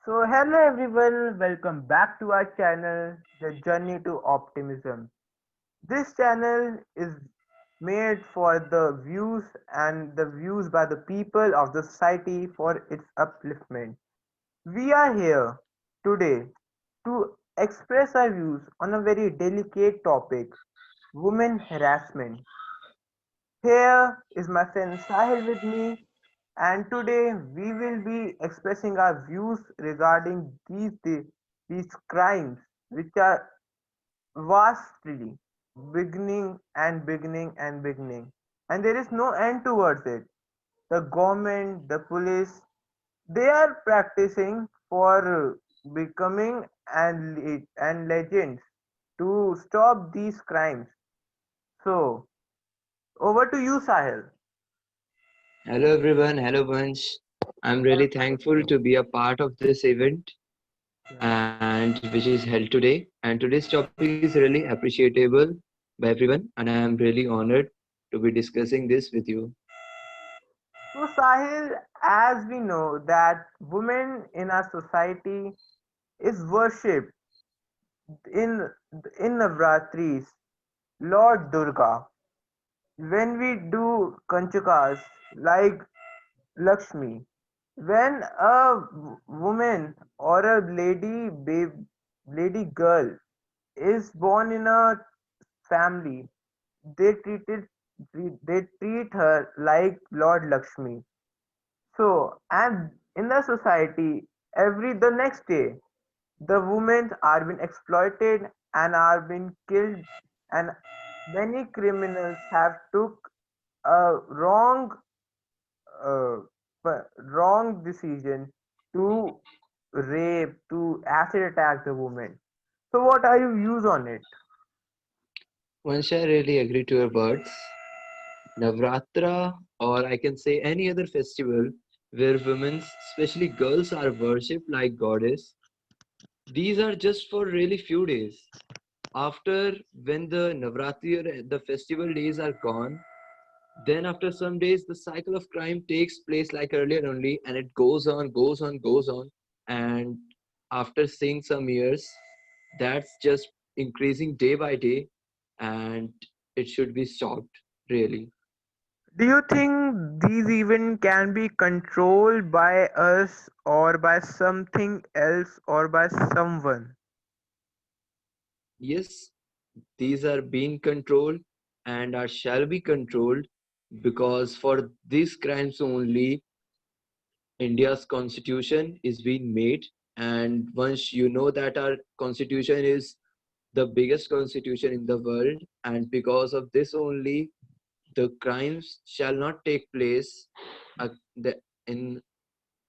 Hello everyone, welcome back to our channel, The Journey to Optimism. This channel is made for the views and the views by the people of the society for its upliftment. We are here today to express our views on a very delicate topic, women harassment. Here is my friend Sahil with me, and today we will be expressing our views regarding these crimes which are vastly beginning, and there is no end towards it. The government, the police, they are practicing for becoming and legends to stop these crimes. So, over to you, Sahil. Hello everyone, hello Vansh. I'm really thankful to be a part of this event and which is held today. And today's topic is really appreciable by everyone and I am really honored to be discussing this with you. So, Sahil, as we know that women in our society is worshipped in Navratris, Lord Durga. When we do Kanchakas like Lakshmi, when a woman or a lady girl is born in a family, they they treat her like Lord Lakshmi. So, and in the society, every the next day, the women are being exploited and are being killed, and many criminals have took a uh, wrong decision to rape, to acid attack the woman. So, what are your views on it? Vansh, I really agree to your words. Navratra, or I can say any other festival where women, especially girls, are worshipped like goddess, these are just for really few days. After when the Navratri or the festival days are gone, then after some days the cycle of crime takes place like earlier only and it goes on. And after seeing some years, that's just increasing day by day and it should be stopped really. Do you think these events can be controlled by us or by something else or by someone? Yes, these are being controlled and are shall be controlled because for these crimes only India's constitution is being made. And once you know that our constitution is the biggest constitution in the world, and because of this only, the crimes shall not take place in,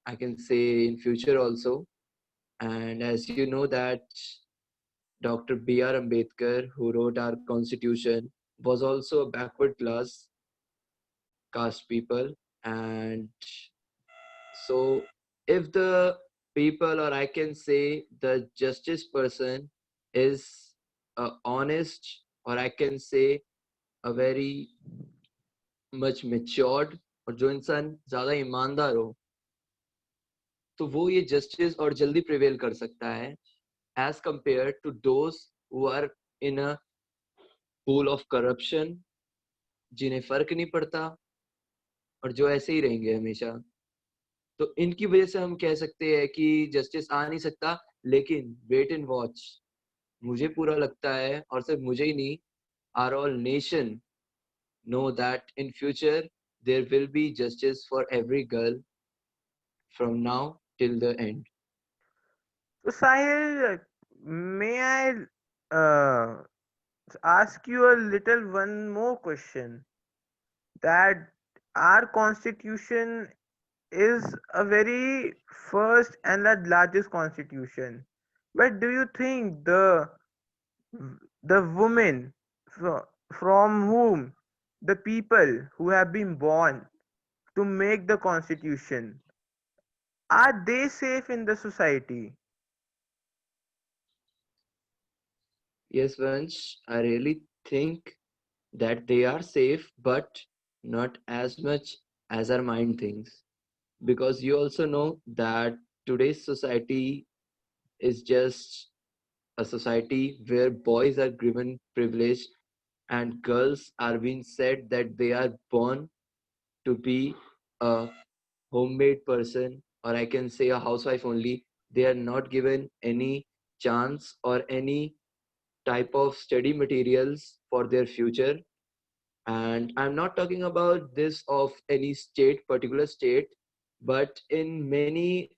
I can say, in future also. And as you know that Dr. B.R. Ambedkar, who wrote our constitution, was also a backward class caste people, and so, if the people, or I can say the justice person, is honest, or I can say a very much matured, और जो इंसान ज़्यादा ईमानदार हो, तो वो ये justice और जल्दी prevail कर सकता है, as compared to those who are in a pool of corruption, जिन्हें फर्क नहीं पड़ता और जो ऐसे ही रहेंगे हमेशा. तो इनकी वजह से हम कह सकते हैं कि जस्टिस आ नहीं सकता, लेकिन वेट एंड वॉच. मुझे पूरा लगता है और सिर्फ मुझे ही नहीं, are all nation know that in future there will be justice for every girl from now till the end. So, Sahil, may I ask you a little one more question? That our constitution is a very first and the largest constitution. But do you think the women from whom the people who have been born to make the constitution, are they safe in the society? Yes, Vansh, I really think that they are safe, but not as much as our mind thinks, because you also know that today's society is just a society where boys are given privilege and girls are being said that they are born to be a homemade person, or I can say a housewife only. They are not given any chance or any type of study materials for their future. And I'm not talking about this of any state, particular state, but in many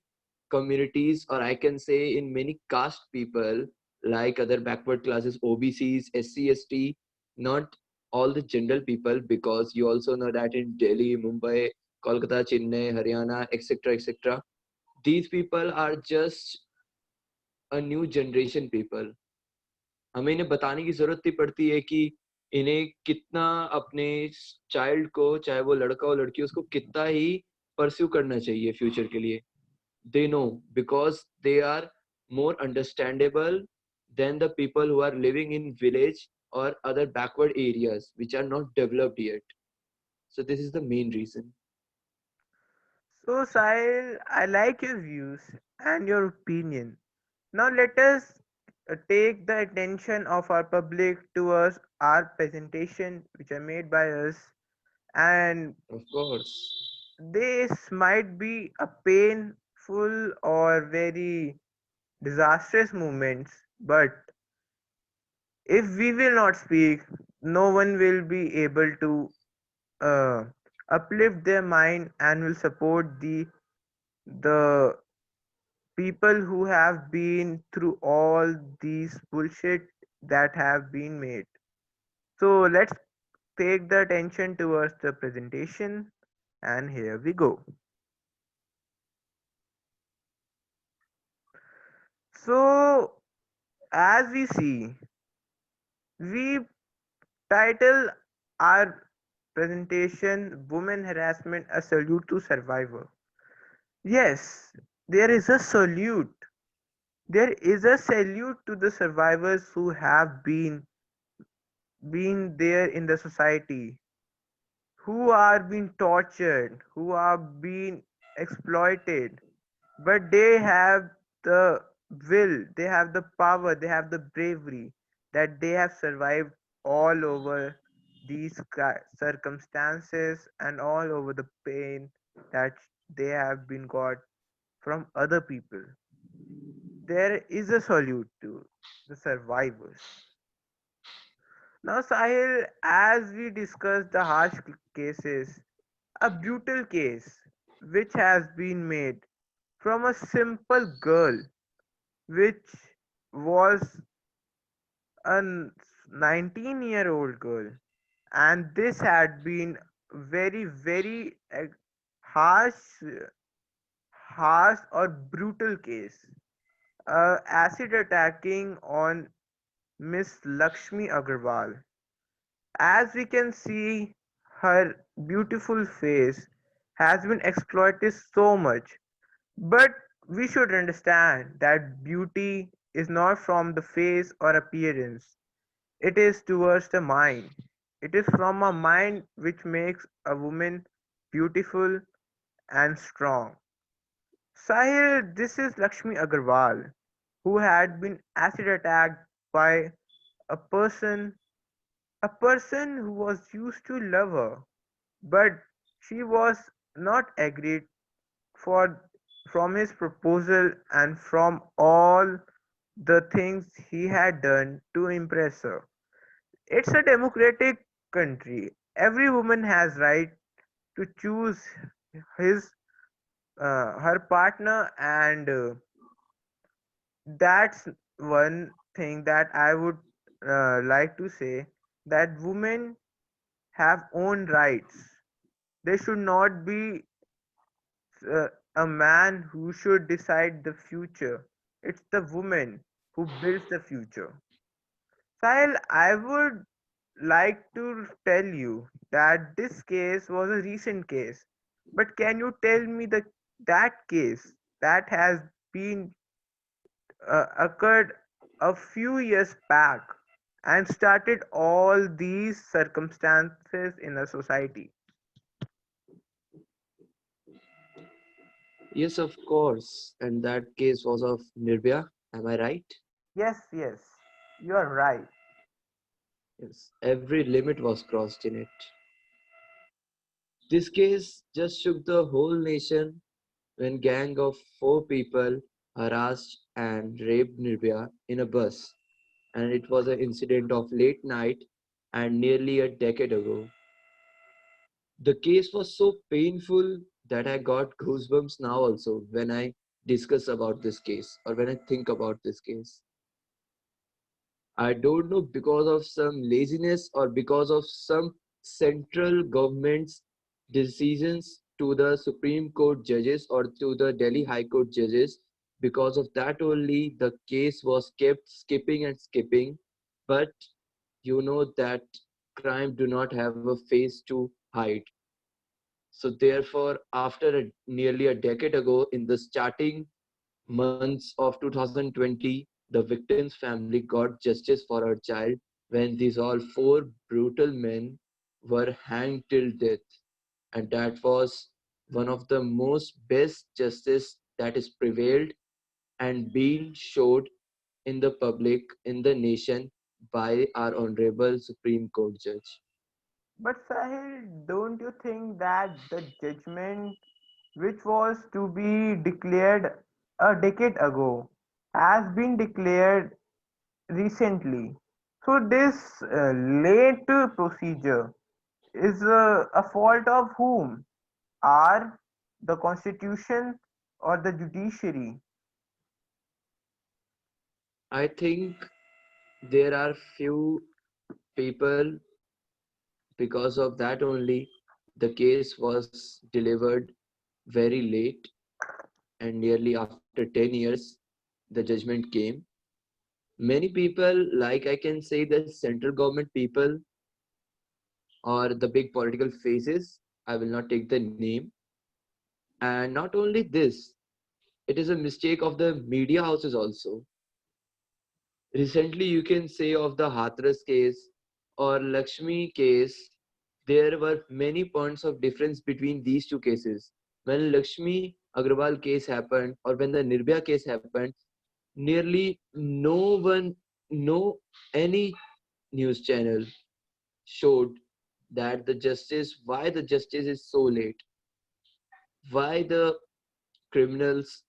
communities, or I can say in many caste people, like other backward classes, OBCs, SC, ST, not all the general people, because you also know that in Delhi, Mumbai, Kolkata, Chennai, Haryana, etc., etc., these people are just a new generation people. हमें इन्हें बताने की जरूरत ही पड़ती है कि इन्हें कितना अपने चाइल्ड को, चाहे वो लड़का हो लड़की, उसको कितना ही परस्यू करना चाहिए फ्यूचर के लिए. They know because they are more understandable than the people who are living in village or other backward areas which are not developed yet. So this is the main reason. So, Sahil, I like your views and your opinion. Now, let us take the attention of our public towards our presentation, which are made by us, and Of course. this might be a painful or very disastrous moments, but if we will not speak, no one will be able to uh, uplift their mind and will support the people who have been through all these bullshit that have been made. So let's take the attention towards the presentation, and here we go. So as we see, we title our presentation Women Harassment, a Salute to Survivor. Yes, there is a salute. There is a salute to the survivors who have been there in the society, who are being tortured, who are being exploited, but they have the will, they have the power, they have the bravery that they have survived all over these circumstances and all over the pain that they have been got from other people. There is a salute to the survivors. Now, Sahil, as we discuss the harsh cases, a brutal case which has been made from a simple girl which was a 19-year-old girl, and this had been very very harsh harsh or brutal case, acid attacking on Miss Lakshmi Agarwal. As we can see, her beautiful face has been exploited so much. But we should understand that beauty is not from the face or appearance, it is towards the mind. It is from a mind which makes a woman beautiful and strong. Sahil, this is Lakshmi Agarwal, who had been acid attacked by a person, a person who was used to love her, but she was not agreed for from his proposal and from all the things he had done to impress her. It's a democratic country. Every woman has right to choose his her partner, and that's one thing that I would like to say, that women have own rights. They should not be uh, a man who should decide the future. It's the woman who builds the future. Sahil, I would like to tell you that this case was a recent case. But can you tell me that case that has been occurred a few years back and started all these circumstances in a society? Yes, of course. And that case was of Nirbhaya. Am I right? Yes, yes, you are right. Yes. Every limit was crossed in it. This case just shook the whole nation when gang of four people harassed and raped Nirbhaya in a bus. And it was an incident of late night and nearly a decade ago. The case was so painful that I got goosebumps now also when I discuss about this case or when I think about this case. I don't know because of some laziness or because of some central government's decisions to the Supreme Court judges or to the Delhi High Court judges. Because of that only, the case was kept skipping and skipping. But you know that crime do not have a face to hide. So therefore, after nearly a decade ago, in the starting months of 2020, the victim's family got justice for her child when these all four brutal men were hanged till death. And that was one of the most best justice that is prevailed and being showed in the public, in the nation by our Honorable Supreme Court Judge. But Sahil, don't you think that the judgment which was to be declared a decade ago has been declared recently? So this late procedure is a fault of whom? Are the constitution or the judiciary? I think there are few people. Because of that only, the case was delivered very late, and nearly after 10 years, the judgment came. Many people, like I can say the central government people or the big political faces, I will not take the name. And not only this, it is a mistake of the media houses also. Recently, you can say of the Hathras case or Lakshmi case, there were many points of difference between these two cases. When Lakshmi Agrawal case happened or when the Nirbhaya case happened, nearly no one, no any news channel showed that the justice, why the justice is so late, why the criminals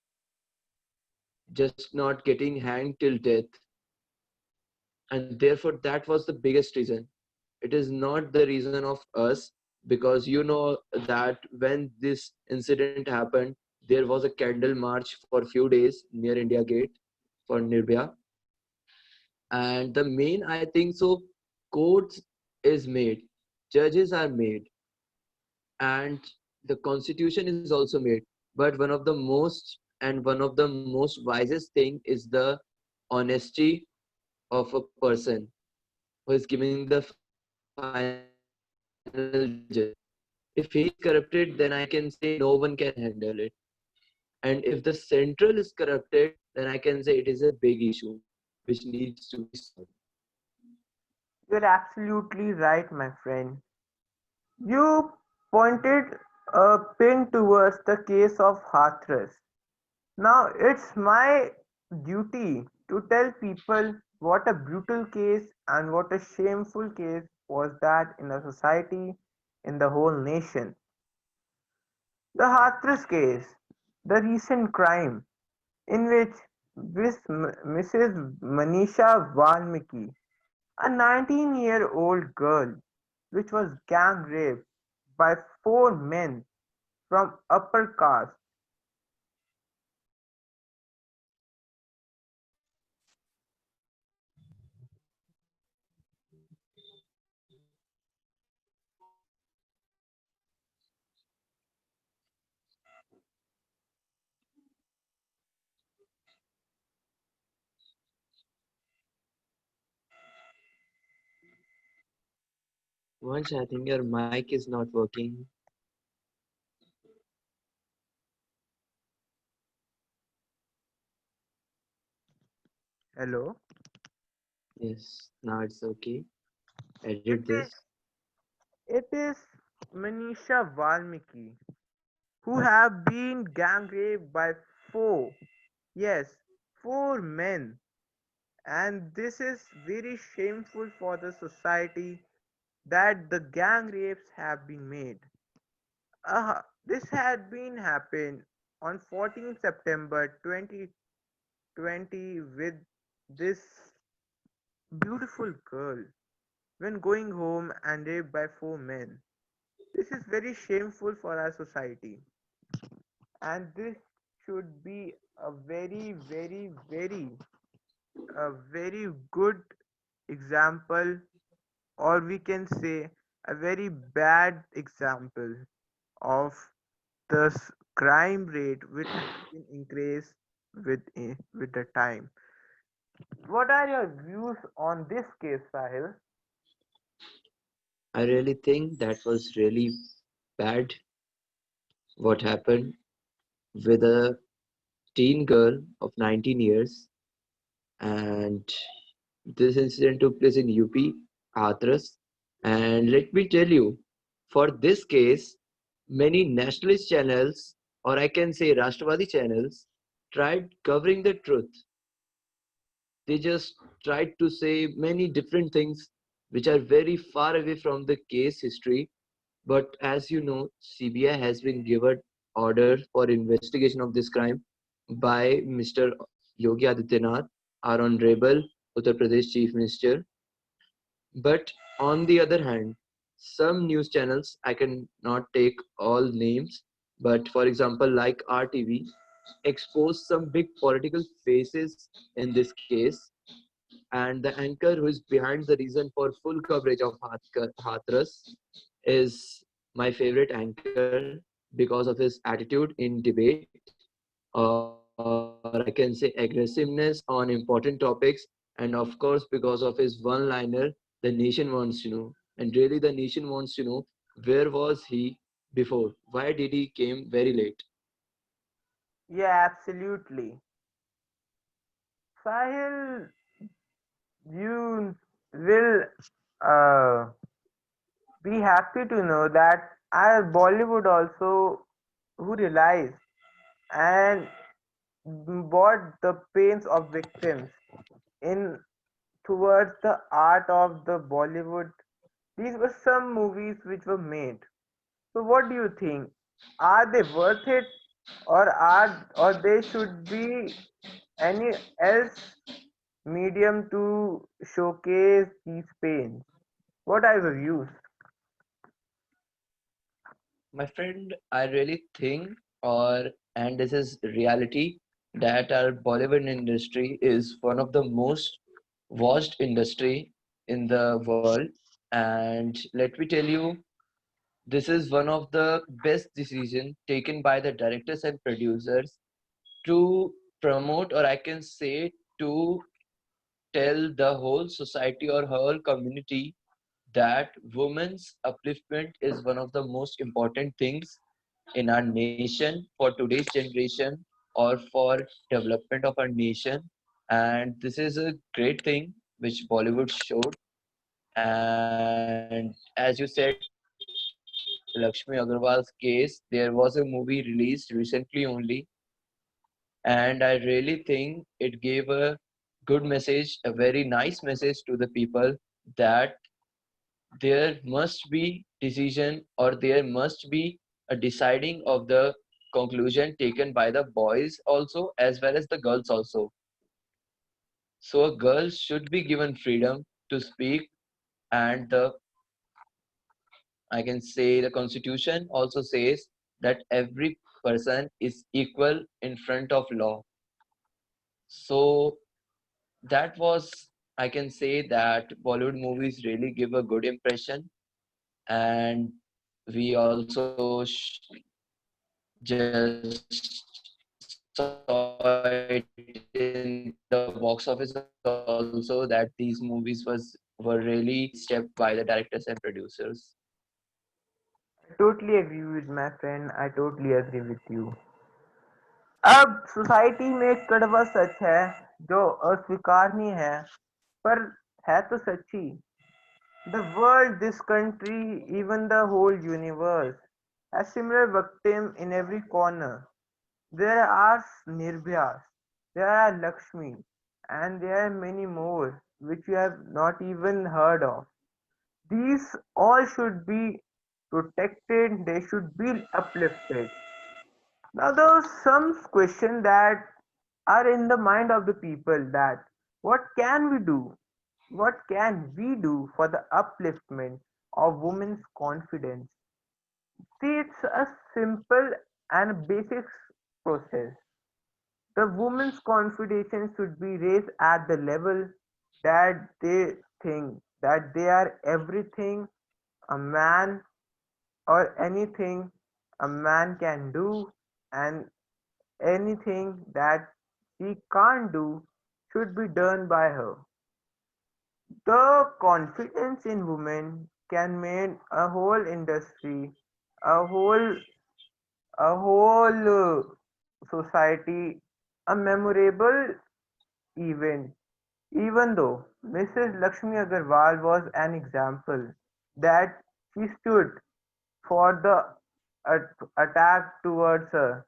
just not getting hanged till death, and therefore that was the biggest reason. It is not the reason of us, because you know that when this incident happened, there was a candle march for few days near India Gate for Nirbhaya. And the main, I think so, courts is made, judges are made, and the constitution is also made. But one of the most and one of the most wisest thing is the honesty of a person who is giving the final judgment. If he is corrupted, then I can say no one can handle it. And if the central is corrupted, then I can say it is a big issue which needs to be solved. You're absolutely right, my friend. You pointed a pin towards the case of Hathras. Now it's my duty to tell people what a brutal case and what a shameful case was that in a society, in the whole nation. The Hathras case, the recent crime in which Mrs. Manisha Valmiki, a 19-year-old girl, which was gang raped by four men from upper caste. Once I think your mic is not working. Hello. Yes, now it's okay. It Edit is this. it is Manisha Valmiki. who have been gang raped by four, yes, four men. And this is very shameful for the society that the gang rapes have been made. This had been happened on 14 September 2020 with this beautiful girl when going home and raped by four men. This is very shameful for our society, and this should be a very good example, or we can say a very bad example of the crime rate which has been increased with the time. What are your views on this case, Sahil? I really think that was really bad what happened with a teen girl of 19 years, and this incident took place in UP, Hathras. And let me tell you, for this case, many nationalist channels, or I can say Rashtravadi channels, tried covering the truth. They just tried to say many different things which are very far away from the case history. But as you know, CBI has been given order for investigation of this crime by Mr. Yogi Adityanath, our Honorable Uttar Pradesh Chief Minister. But on the other hand, some news channels, I cannot take all names, but for example, like RTV, exposed some big political faces in this case, and the anchor who is behind the reason for full coverage of Hathras is my favorite anchor because of his attitude in debate, or I can say aggressiveness on important topics, and of course, because of his one liner, the nation wants to know. And really, the nation wants to know where was he before? Why did he came very late? Yeah, absolutely. Sahil, you will uh, be happy to know that our Bollywood also who realized and brought the pains of victims in towards the art of the Bollywood. These were some movies which were made. So what do you think? Are they worth it, or they should be any else medium to showcase these pains? What are your views? My friend, I really think, and this is reality, that our Bollywood industry is one of the most watched industry in the world. And let me tell you, this is one of the best decisions taken by the directors and producers to promote, or I can say to tell the whole society or whole community that women's upliftment is one of the most important things in our nation for today's generation or for development of our nation. And this is a great thing which Bollywood showed. And as you said, Lakshmi Agarwal's case, there was a movie released recently only, and I really think it gave a good message, a very nice message to the people that there must be decision, or there must be a deciding of the conclusion taken by the boys also as well as the girls also. So a girl should be given freedom to speak, and the, I can say, the constitution also says that every person is equal in front of law. So that was, I can say, that Bollywood movies really give a good impression, and we also just saw it in the box office also that these movies were really stepped by the directors and producers. I totally agree with my friend. I totally agree with you. अब society में एक कड़वा सच है जो अस्वीकारनीय है, पर है तो सच्ची. The world, this country, even the whole universe a similar victim in every corner. There are Nirbhyas, there are Lakshmi, and there are many more which you have not even heard of. These all should be protected, they should be uplifted. Now, there are some questions that are in the mind of the people that what can we do? What can we do for the upliftment of women's confidence? See, it's a simple and basic process. The woman's confidence should be raised at the level that they think that they are everything a man or anything a man can do, and anything that she can't do should be done by her. The confidence in women can make a whole industry, a whole society a memorable event. Even though Mrs. Lakshmi Agarwal was an example that she stood for the attack towards her,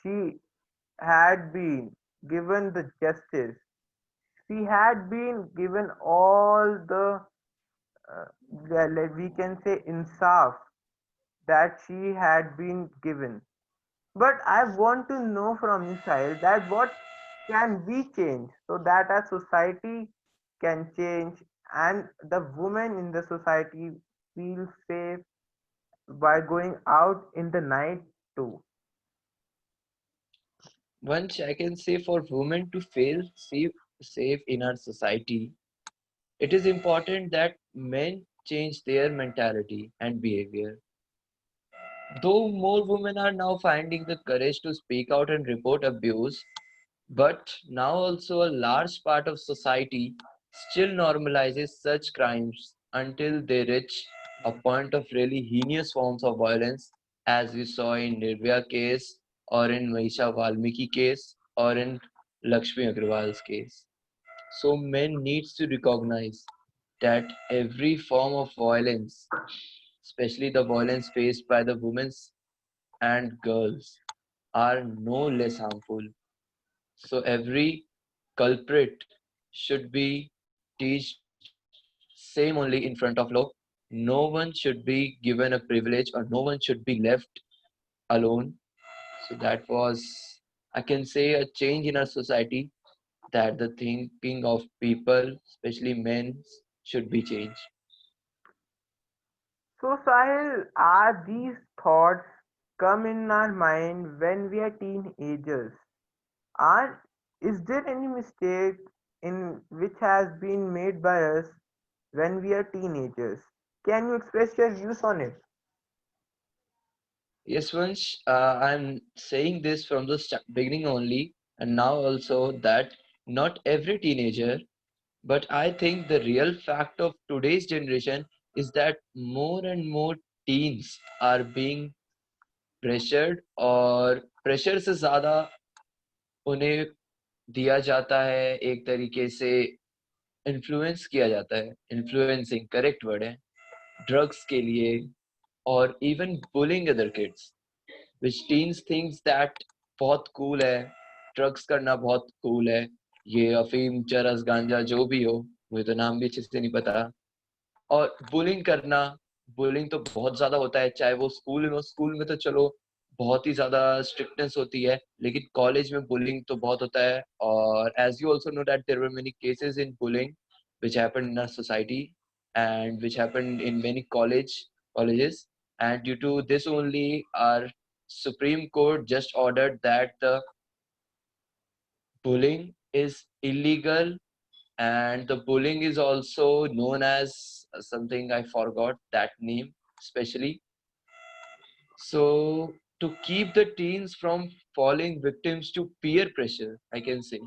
she had been given the justice. She had been given all the, we can say, insaf that she had been given. But I want to know from you, Sahil, that what can we change so that our society can change and the women in the society feel safe by going out in the night too. Once I can say for women to feel safe in our society, it is important that men change their mentality and behavior. Though more women are now finding the courage to speak out and report abuse, but now also a large part of society still normalizes such crimes until they reach a point of really heinous forms of violence, as we saw in Nirvya case, or in Mahisha Valmiki case, or in Lakshmi Agrawal's case. So men needs to recognize that every form of violence, especially the violence faced by the women and girls, are no less harmful. So every culprit should be teached same only in front of law. No one should be given a privilege or no one should be left alone. So that was, I can say, a change in our society that the thinking of people, especially men, should be changed. So, Sahil, are these thoughts come in our mind when we are teenagers? Are is there any mistake in which has been made by us when we are teenagers? Can you express your views on it? Yes, Vansh, I'm saying this from the beginning only, and now also that not every teenager. But I think the real fact of today's generation is that more and more teens are being pressured और pressure से ज़्यादा उन्हें दिया जाता है एक तरीके से इन्फ्लुएंस किया जाता है इन्फ्लुएंसिंग करेक्ट वर्ड है ड्रग्स के लिए और even bullying other kids which teens thinks that बहुत कूल है ड्रग्स करना बहुत कूल है ये अफीम चरस गांजा जो भी हो मुझे तो नाम भी अच्छे से नहीं पता और बुलिंग करना बुलिंग तो बहुत ज्यादा होता है चाहे वो स्कूल में हो स्कूल में तो चलो बहुत ही ज्यादा स्ट्रिक्टनेस होती है लेकिन कॉलेज में बुलिंग तो बहुत होता है और as you also know that there were many cases in bullying which happened in our society and which happened in many colleges and due to this only our Supreme Court just ordered that the bullying is illegal and the bullying is also known as something I forgot that name especially. So to keep the teens from falling victims to peer pressure, I can say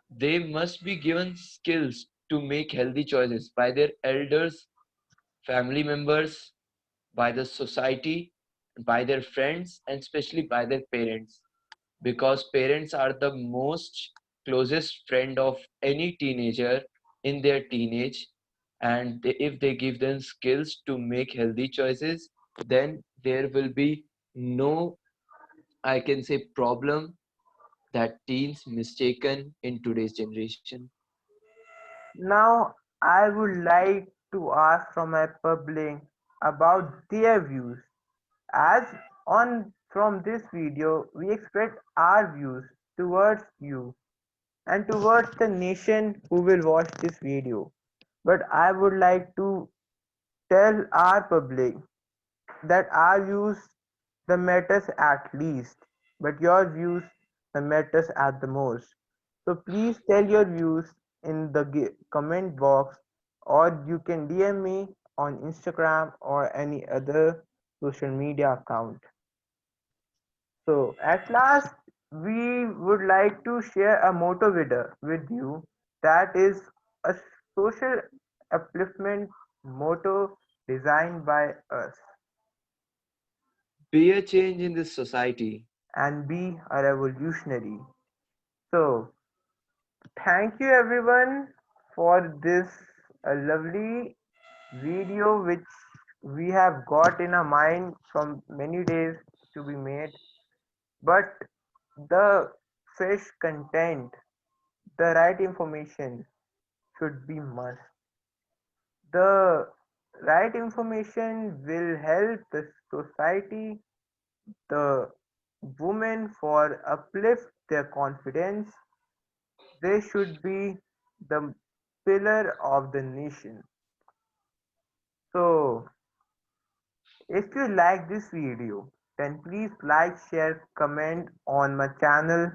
they must be given skills to make healthy choices by their elders, family members, by the society, by their friends, and especially by their parents. Because parents are the most closest friend of any teenager in their teenage and if they give them skills to make healthy choices then there will be no, I can say, problem that teens mistaken in today's generation. Now, I would like to ask from my public about their views. As on from this video, we express our views towards you and towards the nation who will watch this video. But I would like to tell our public that our views the matters at least, but your views the matters at the most. So please tell your views in the comment box, or you can DM me on Instagram or any other social media account. So at last, we would like to share a motto with you that is a social upliftment motto designed by us Be a change in this society. and be a revolutionary. So thank you everyone for this lovely video which we have got in our mind from many days to be made, but the fresh content, the right information should be must. The right information will help the society, the women for uplift their confidence. They should be the pillar of the nation. So if you like this video, then please like, share, comment on my channel.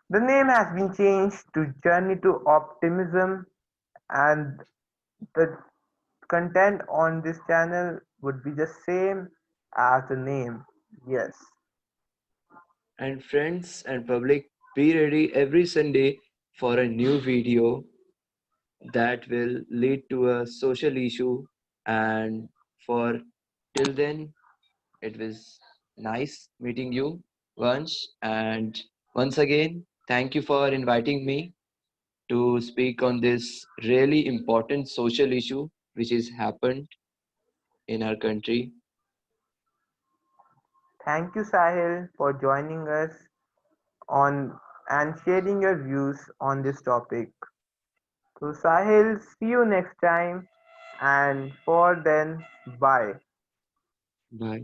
The name has been changed to Journey to Optimism, and the content on this channel would be the same as the name. Yes. And friends and public, be ready every Sunday for a new video that will lead to a social issue. And for till then, it was nice meeting you once. And once again, thank you for inviting me to speak on this really important social issue which has happened in our country. Thank you, Sahil, for joining us on and sharing your views on this topic. So, Sahil, see you next time, and for then, bye. Bye.